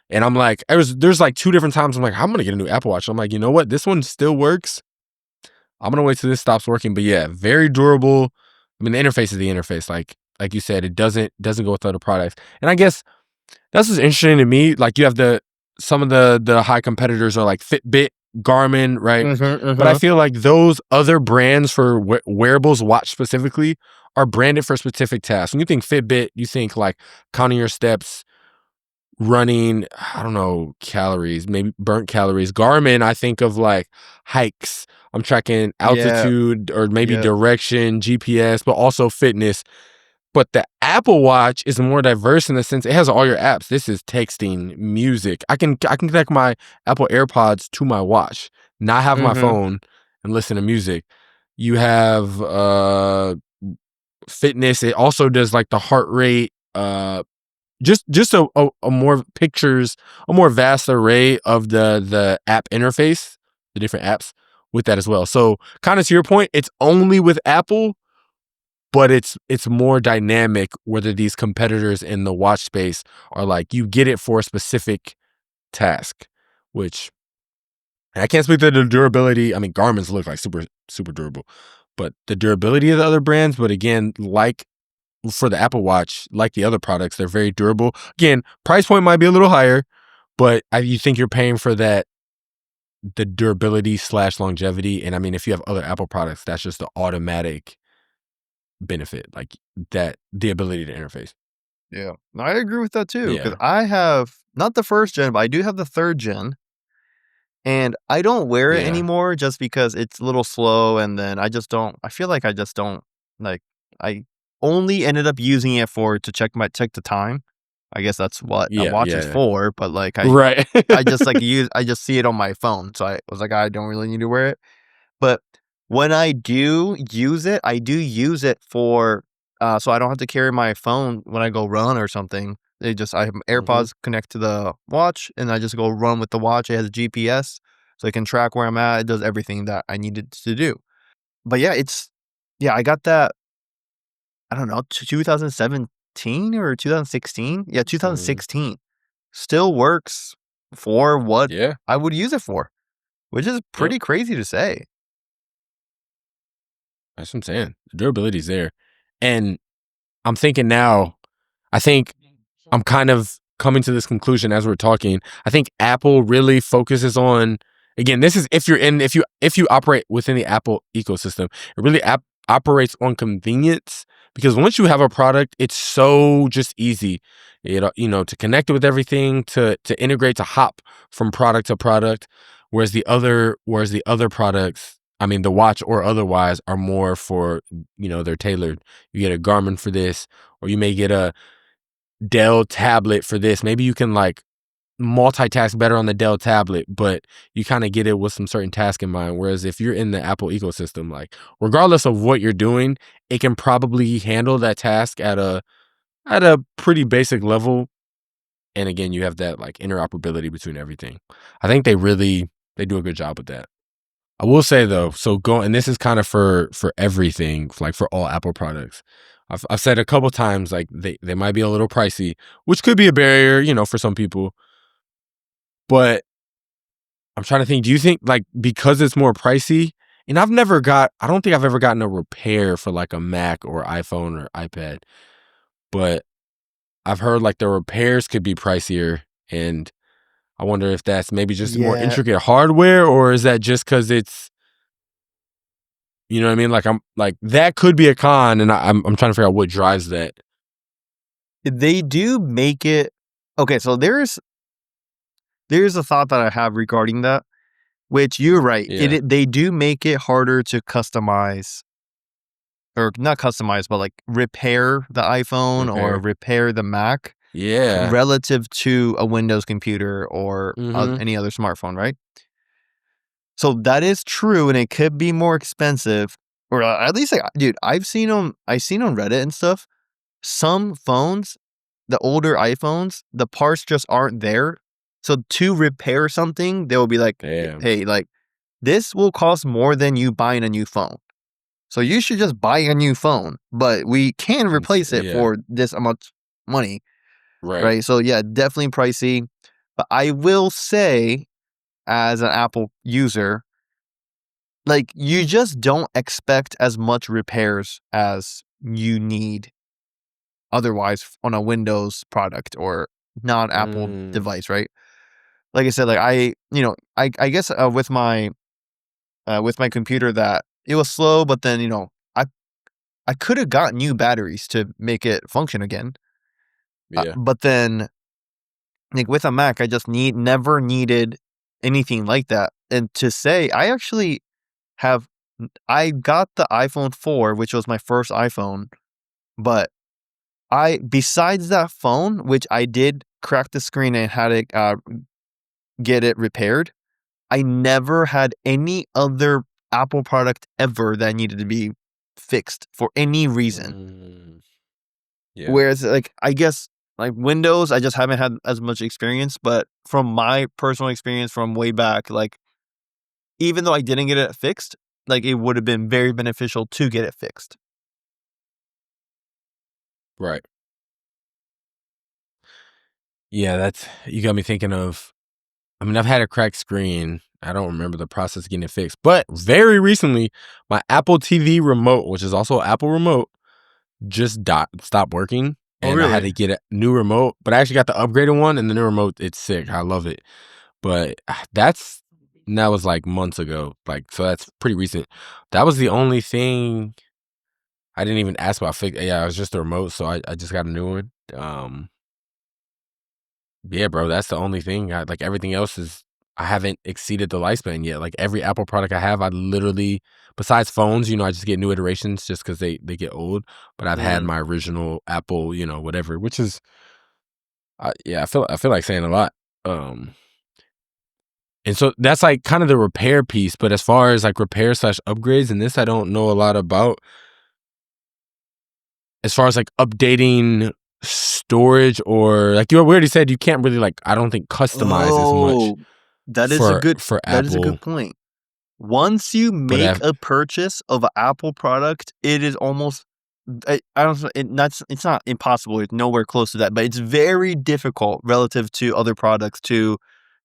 And I'm like, there's like two different times I'm like, I'm gonna get a new Apple Watch. I'm like, you know what? This one still works. I'm gonna wait till this stops working. But yeah, very durable. I mean, the interface is the interface. Like you said, it doesn't go with other products. And I guess that's what's interesting to me. Like you have some of the high competitors are like Fitbit Garmin, right? Mm-hmm, But I mm-hmm. feel like those other brands for wearables, watch specifically, are branded for specific tasks. When you think Fitbit, you think like counting your steps, running, I don't know, calories, maybe burnt calories. Garmin, I think of like hikes. I'm tracking Yeah. altitude or maybe Yep. direction, GPS, but also fitness. But the Apple Watch is more diverse in the sense it has all your apps. This is texting, music. I can connect my Apple AirPods to my watch, not have my Mm-hmm. phone and listen to music. You have fitness. It also does like the heart rate, just a more pictures, a more vast array of the app interface, the different apps with that as well. So kind of to your point, it's only with Apple, but it's more dynamic, whether these competitors in the watch space are like you get it for a specific task, which and I can't speak to the durability. I mean, Garmin's look like super durable, but the durability of the other brands. But again, like for the Apple Watch, like the other products, they're very durable. Again, price point might be a little higher, but you think you're paying for that, the durability slash longevity. And I mean, if you have other Apple products, that's just the automatic benefit, like that, the ability to interface. Yeah. I agree with that too, because Yeah. I have not the first gen, but I do have the third gen. And I don't wear it Yeah. anymore just because it's a little slow, and then I feel like I just don't, like, I only ended up using it for to check the time. I guess that's what a Yeah. watch is Yeah. for, but, like, Right. I just, like, I just see it on my phone, so I was like, "I don't really need to wear it." But when I do use it, I do use it for, so I don't have to carry my phone when I go run or something. I have Hmm. AirPods connect to the watch, and I just go run with the watch. It has a GPS, so I can track where I'm at. It does everything that I needed to do. But yeah, yeah, I got that, I don't know, 2017 or 2016? Yeah, Hmm. 2016. Still works for what Yeah. I would use it for, which is Yep. pretty crazy to say. That's what I'm saying. The durability's there. And I'm thinking now, I think I'm kind of coming to this conclusion as we're talking. I think Apple really focuses on, again, this is if you operate within the Apple ecosystem, it really operates on convenience, because once you have a product, it's so just easy, to connect it with everything, to integrate, to hop from product to product, whereas the other products, I mean, the watch or otherwise, are more for, they're tailored. You get a Garmin for this, or you may get a Dell tablet for this. Maybe you can like multitask better on the Dell tablet, but you kind of get it with some certain task in mind. Whereas if you're in the Apple ecosystem, like regardless of what you're doing, it can probably handle that task at a pretty basic level. And again, you have that like interoperability between everything. I think they do a good job with that. I will say though, so go, and this is kind of for everything, like for all Apple products. I've said a couple times like they might be a little pricey, which could be a barrier, for some people. But I'm trying to think. Do you think like because it's more pricey? And I don't think I've ever gotten a repair for like a Mac or iPhone or iPad. But I've heard like the repairs could be pricier, and I wonder if that's maybe just more Yeah. intricate hardware, or is that just because it's, you know what I mean? Like I'm like that could be a con, and I'm trying to figure out what drives that. They do make it okay, so there's a thought that I have regarding that, which you're right. Yeah. They do make it harder to customize, or not customize, but like repair the iPhone or Repair. repair the Mac Yeah. relative to a Windows computer or Mm-hmm. any other smartphone, right? So that is true, and it could be more expensive, or at least, like, dude, I've seen on Reddit and stuff. Some phones, the older iPhones, the parts just aren't there. So to repair something, they will be like, Damn. "Hey, like this will cost more than you buying a new phone. So you should just buy a new phone, but we can replace it Yeah. for this amount money." Right. Right? So yeah, definitely pricey. But I will say, as an Apple user, like you just don't expect as much repairs as you need otherwise on a Windows product or non-Apple Mm. device, right? like I said, like I guess with my computer that it was slow, but then I could have got new batteries to make it function again. Yeah. But then like with a Mac, I just never needed anything like that. And to say, have I got the iPhone 4, which was my first iPhone, but besides that phone, which I did crack the screen and had to get it repaired, I never had any other Apple product ever that needed to be fixed for any reason. Mm, yeah. Whereas, like, I guess, like Windows, I just haven't had as much experience. But from my personal experience from way back, like, even though I didn't get it fixed, like, it would have been very beneficial to get it fixed. Right. Yeah, that's you got me thinking of. I mean, I've had a cracked screen. I don't remember the process of getting it fixed, but very recently, my Apple TV remote, which is also Apple remote, just stopped working, Oh, and I had really? to get a new remote. But I actually got the upgraded one, and the new remote, it's sick. I love it. But that was like months ago. Like, so that's pretty recent. That was the only thing I didn't even ask about fix. Yeah, it was just the remote, so I just got a new one. Yeah, bro, that's the only thing. Like everything else is, I haven't exceeded the lifespan yet. Like every Apple product I have, I literally, besides phones, I just get new iterations just because they get old. But I've had Mm. my original Apple, whatever, which is, yeah, I feel like saying a lot. Um, and so that's like kind of the repair piece. But as far as like repair slash upgrades, and this I don't know a lot about. As far as like updating storage or like we already said, you can't really like I don't think customize as much Oh, for that is a Apple. good point. Once you But make a purchase of an Apple product, it is almost I don't know, it's not impossible. It's nowhere close to that, but it's very difficult relative to other products to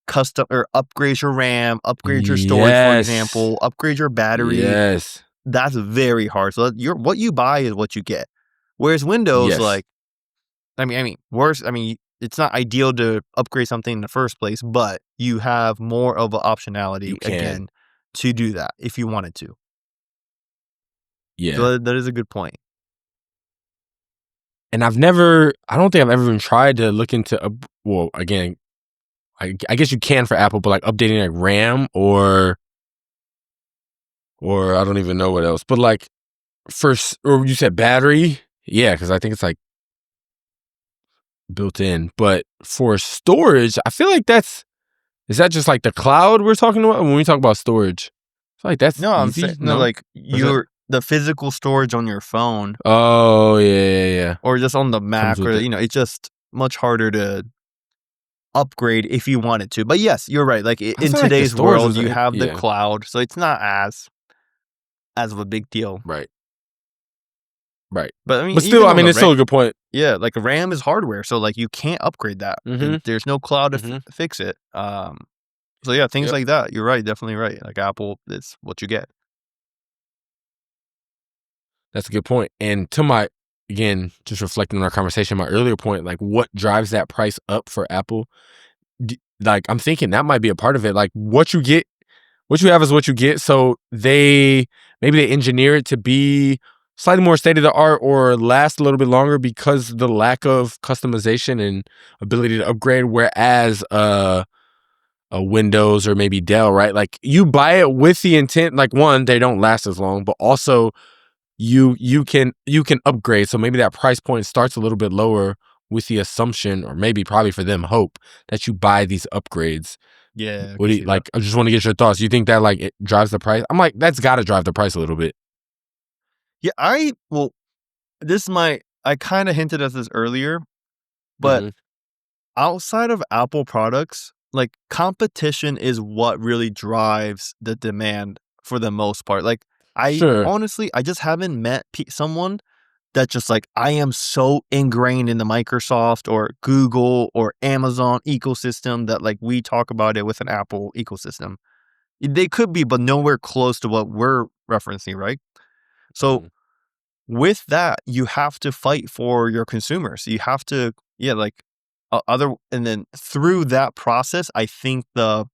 custom or upgrade your RAM, upgrade your storage, for yes, example, upgrade your battery. yes, That's very hard. So what you buy is what you get. Whereas Windows, yes, like, worse. It's not ideal to upgrade something in the first place, but you have more of an you optionality can. again to do that if you wanted to. Yeah. So that is a good point. And I don't think I've ever even tried to look into, well, again, I guess you can for Apple, but like updating like RAM or I don't even know what else. But like or you said battery. Yeah, because I think it's like built in. But for storage, I feel like is that just like the cloud we're talking about when we talk about storage? I feel like that's No, I'm saying easy. no, No? like Or is that? the physical storage on your phone Oh, yeah, yeah, yeah. or just on the Comes Mac, or with it. it's just much harder to upgrade if you wanted to. But yes, you're right. Like I in feel like the today's storage world, was, you have the yeah, cloud, so it's not as of a big deal. right, right. But But still, even I on mean, the it's RAM, still a good point. yeah, like RAM is hardware, so like you can't upgrade that. Mm-hmm. There's no cloud to Mm-hmm. fix it. So yeah, things Yep. like that. You're right, definitely right. Like Apple, it's what you get. That's a good point. And again, just reflecting on our conversation, my earlier point, like what drives that price up for Apple? Like, I'm thinking that might be a part of it. Like, what you have is what you get. So maybe they engineer it to be slightly more state of the art or last a little bit longer because of the lack of customization and ability to upgrade. Whereas, a Windows or maybe Dell, right? Like you buy it with the intent, like one, they don't last as long, but also you can upgrade. So maybe that price point starts a little bit lower with the assumption, or maybe probably for them, hope that you buy these upgrades. Yeah, I What can do you see that. like? I just want to get your thoughts. You think that like it drives the price? I'm like, that's got to drive the price a little bit. Yeah, well, I kind of hinted at this earlier, but Hmm. outside of Apple products, like competition is what really drives the demand for the most part. Like Sure. I just haven't met someone that just like I am so ingrained in the Microsoft or Google or Amazon ecosystem that like we talk about it with an Apple ecosystem. They could be, but nowhere close to what we're referencing, right? So Hmm. with that, you have to fight for your consumers. You have to, yeah, like and then through that process, I think the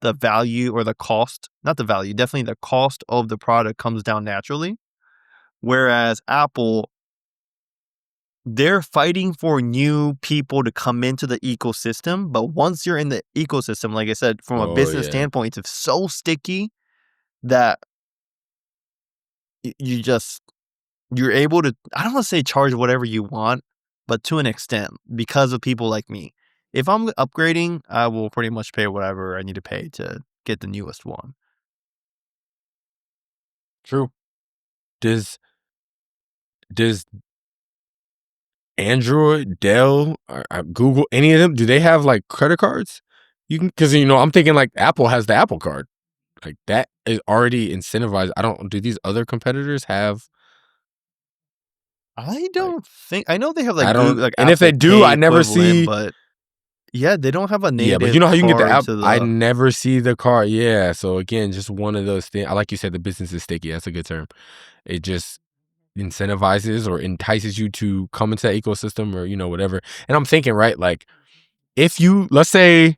value or the cost, not the value, definitely the cost of the product comes down naturally. Whereas Apple, they're fighting for new people to come into the ecosystem. But once you're in the ecosystem, like I said, from a Oh business yeah. standpoint, it's so sticky that you're able to, I don't want to say charge whatever you want, but to an extent, because of people like me. If I'm upgrading, I will pretty much pay whatever I need to pay to get the newest one. True. Does Android, Dell, or Google, any of them, do they have like credit cards? You can, because I'm thinking like Apple has the Apple Card, like that is already incentivized. I don't. Do these other competitors have I like? don't think, I know they have I like don't. Google, like And if they Apple do, Pay I never equivalent, see. but yeah, they don't have a Yeah, but native you know how you can get the card app. to I the. never see the card. Yeah. So again, just one of those things. I like you said, the business is sticky. That's a good term. It just incentivizes or entices you to come into that ecosystem or whatever. And I'm thinking, right, like if you, let's say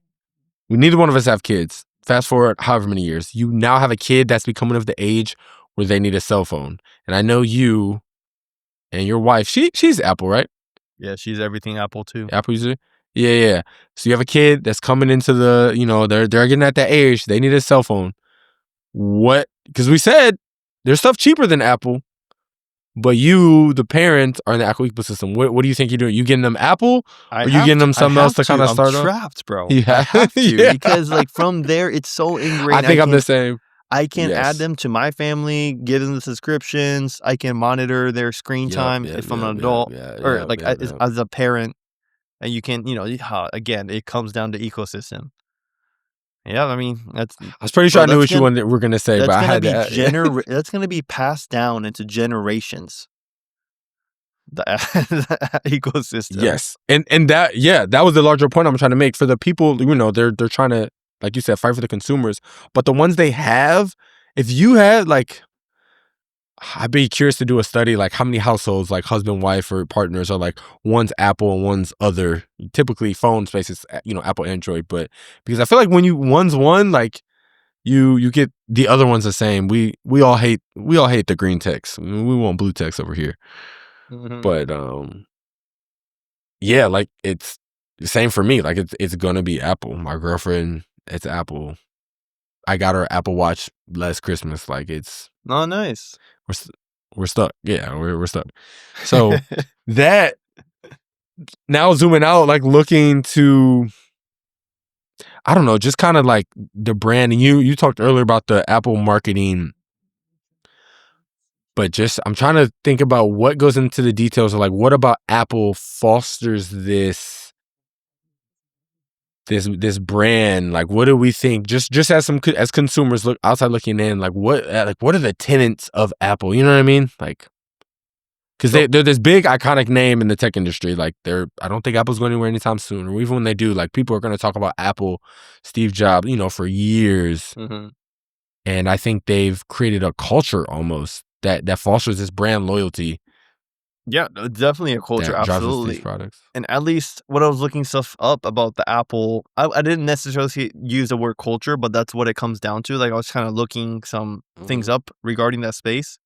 neither one of us have kids, fast forward however many years, you now have a kid that's becoming of the age where they need a cell phone. And I know you and your wife, she's Apple, right? Yeah, she's everything Apple too. Apple user. Yeah, yeah. So you have a kid that's coming into they're getting at that age. They need a cell phone. What? Because we said there's stuff cheaper than Apple, but you, the parent, are in the Apple ecosystem. What do you think you're doing? You getting them Apple, or you getting them I something else have to kind to. of I'm start off? trapped, bro. I Yeah, have to yeah. because like from there, it's so I ingrained. think I'm the same. I can add Yes. them to my family, give them the subscriptions. I can monitor their screen Yep. time Yep. if I'm Yep. an Yep. adult Yeah. or Yep. like Yep. Yep. as a parent. And you can, again, it comes down to ecosystem. Yeah, I mean I was pretty sure bro, I knew what you were gonna say, but that's I gonna had be to. that's gonna be passed down into generations. The, the ecosystem. Yes, and that was the larger point I'm trying to make for the people. They're trying to, like you said, fight for the consumers, but the ones they have, if you had like, I'd be curious to do a study like how many households, like husband, wife, or partners are like one's Apple and one's other. Typically, phone spaces, Apple, Android, but because I feel like when one's one, like you get the other one's the same. We all hate the green text. We want blue text over here, Mhm. but yeah, like it's the same for me. Like it's gonna be Apple. My girlfriend, it's Apple. I got her Apple Watch last Christmas. Like Oh, nice. we're we're stuck. Yeah, we're stuck. So that now zooming out, like looking to, I don't know, just kind of like the brand. And you talked earlier about the Apple marketing, but just I'm trying to think about what goes into the details of like what about Apple fosters this brand. Like what do we think, just as consumers look outside looking in, like what are the tenets of Apple, you know what I mean? Like because So they're this big iconic name in the tech industry. Like I don't think Apple's going anywhere anytime soon, or even when they do, like people are going to talk about Apple, Steve Jobs, for years. mhm. And I think they've created a culture almost that fosters this brand loyalty Yeah, definitely a culture, that drives us to these absolutely. products. And at least when I was looking stuff up about the Apple, I didn't necessarily use the word culture, but that's what it comes down to. Like I was kind of looking some things up regarding that space.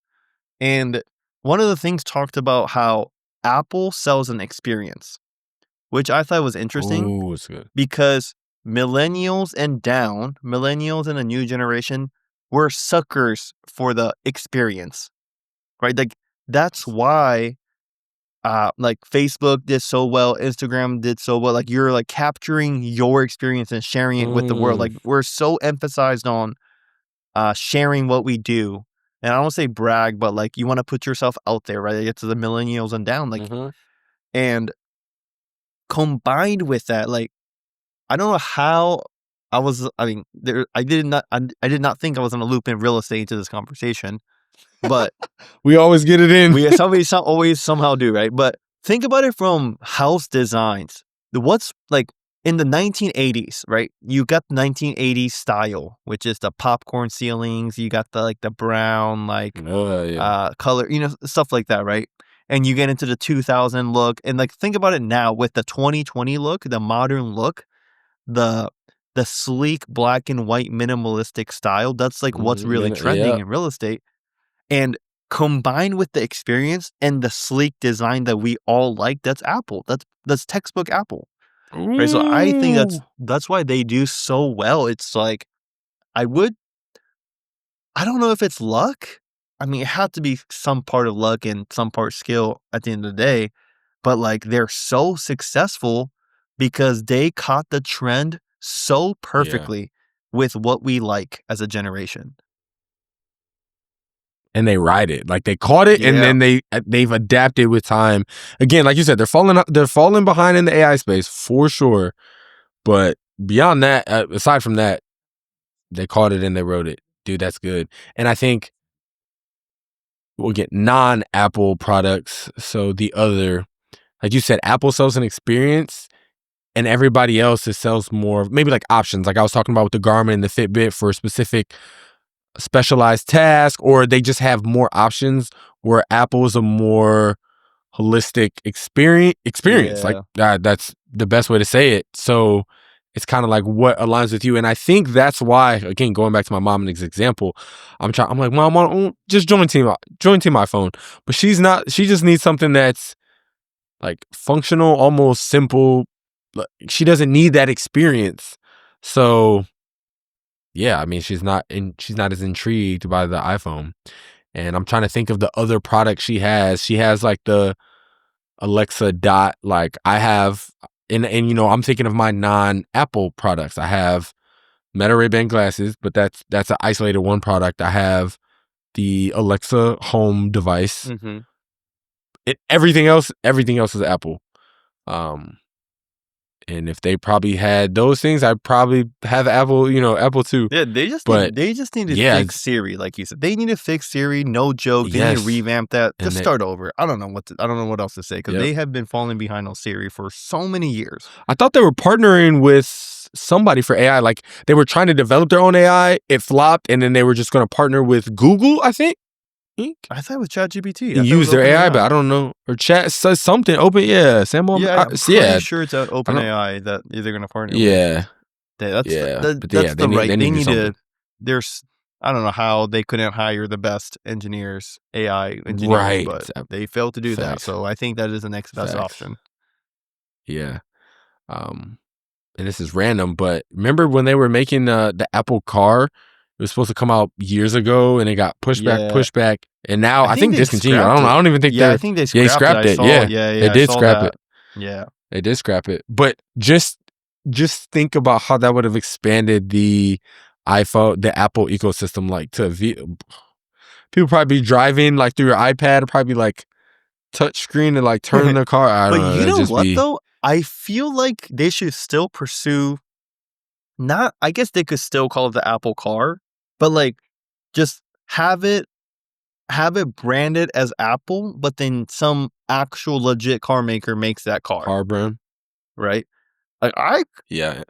And one of the things talked about how Apple sells an experience, which I thought was interesting Oh, it's good. because millennials and down, millennials and a new generation, were suckers for the experience, right? Like that's why like Facebook did so well, Instagram did so well. Like you're like capturing your experience and sharing it with the world. Mm, Like we're so emphasized on sharing what we do. And I don't say brag, but like you want to put yourself out there, right? It's the millennials and down. Like, mhm. and combined with that, like I don't know how I mean, I did not think I was gonna loop in real estate into this conversation, but We always get it in. we somebody always somehow do, right? But think about it from house designs. What's like in the 1980s, right? You got the 1980s style, which is the popcorn ceilings. You got the like the brown like Yeah. color, stuff like that, right? and you get into the 2000 look, and like think about it now with the 2020 look, the modern look, the the sleek black and white minimalistic style. That's like what's really trending Yeah. in real estate, and combined with the experience and the sleek design that we all like, that's Apple. That's textbook Apple, right? So I think Ooh. that's why they do so well. It's like I would I don't know if it's luck. I mean, it had to be some part of luck and some part skill at the end of the day, but like they're so successful because they caught the trend so Yeah. perfectly with what we like as a generation. And they ride it. Like they caught it and Yeah. then they've adapted with time. Again, like you said, they're falling behind in the AI space for sure. But beyond that, aside from that, they caught it and they wrote it. Dude, that's good. And I think we'll get non-Apple products. So the other, like you said, Apple sells an experience and everybody else sells more, maybe like options. Like I was talking about with the Garmin and the Fitbit for a specific specialized task, or they just have more options where Apple is a more holistic experience. Like Yeah. that's the best way to say it. So it's kind of like what aligns with you. And I think that's why, again, going back to my mom's example, I'm like, Mom, why don't just join team iPhone. But she just needs something that's like functional, almost simple. She doesn't need that experience. So yeah, I mean, she's not as intrigued by the iPhone. And I'm trying to think of the other products she has. She has like the Alexa Dot. Like I have, and I'm thinking of my non-Apple products. I have Meta Ray-Ban glasses, but that's an isolated one product. I have the Alexa home device. Mhm. Everything else is Apple. Um, and if they probably had those things, I'd probably have Apple too. Yeah, But they just need to yeah, fix Siri, like you said. They need to fix Siri, no joke. They need to yes, revamp that. and Just that, start over. I don't know what else to say because yep. they have been falling behind on Siri for so many years. I thought they were partnering with somebody for AI. Like they were trying to develop their own AI. It flopped, and then they were just going to partner with Google, I think. I thought it was ChatGPT. And I thought it was use their AI, but OpenAI. I don't know. Or chat says something open. Yeah, Sam. Yeah, I'm pretty Yeah, sure it's at I don't. OpenAI that they're going to partner with. Yeah, That's yeah, the but yeah, that's the right. they They need to do need to. something. There's. I don't know how they couldn't hire the best engineers, AI engineers, Right. but they failed to do that. Facts. So I think that is the next best Facts. option. Yeah. Um. And this is random, but remember when they were making the Apple Car? It was supposed to come out years ago, and it got Yeah, pushed back, and now I I think think they discontinued. I scrapped don't know. I it. don't even think Yeah, I they're. think they Yeah, they scrapped it. scrapped I it. saw. Yeah, Yeah, they yeah, I did saw scrap it. that. Yeah. They did scrap it. But just think about how that would have expanded the iPhone, the Apple ecosystem, like people probably be driving like through your iPad, probably like touch screen and like turn the car. I But don't know. you That'd know just what be though? I feel like they should still pursue not I guess they could still call it the Apple Car, but like just have it branded as Apple, but then some actual legit car maker makes that car, car brand. right? Like I Yeah,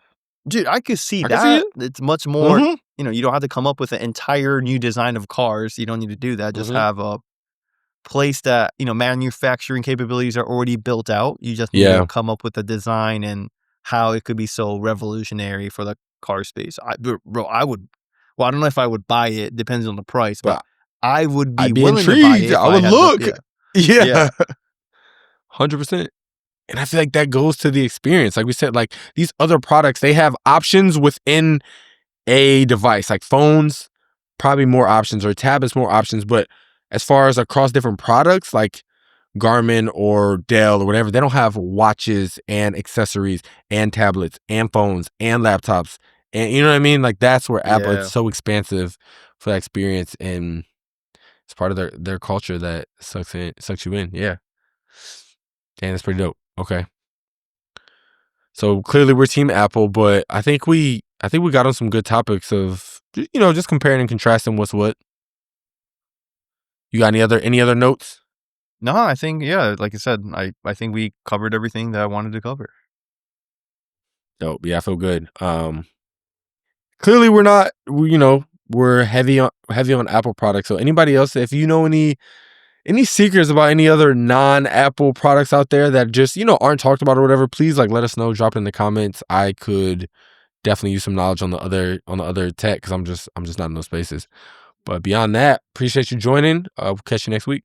dude, I could see I can see that. it. It's much more, Mm-hmm. you don't have to come up with an entire new design of cars. You don't need to do that. Just Mm-hmm. have a place that, manufacturing capabilities are already built out. You just need to Yeah, come up with a design and how it could be so revolutionary for the car space. Bro, I would, well, I don't know if I would buy it, depends on the price, but but I would be I'd be willing to buy intrigued. it if I I would had the, look. yeah, yeah, Yeah, 100%. And I feel like that goes to the experience. Like we said, like these other products, they have options within a device, like phones, probably more options, or tablets, more options. But as far as across different products, like Garmin or Dell or whatever, they don't have watches and accessories and tablets and phones and laptops. And you know what I mean? Like that's where Apple, it's yeah. so expansive for that experience. And it's part of their culture that sucks you in. Yeah. And it's pretty dope. Okay. So clearly we're team Apple, but I think we got on some good topics of just comparing and contrasting what's what. You got any other notes? No, I think, yeah, like I said, I think we covered everything that I wanted to cover. Dope. Yeah, I feel good. Clearly we're not we're heavy on Apple products. So anybody else, if you know any secrets about any other non-Apple products out there that just, aren't talked about or whatever, please let us know. Drop it in the comments. I could definitely use some knowledge on the other tech, because I'm just not in those spaces. But beyond that, appreciate you joining. We'll catch you next week.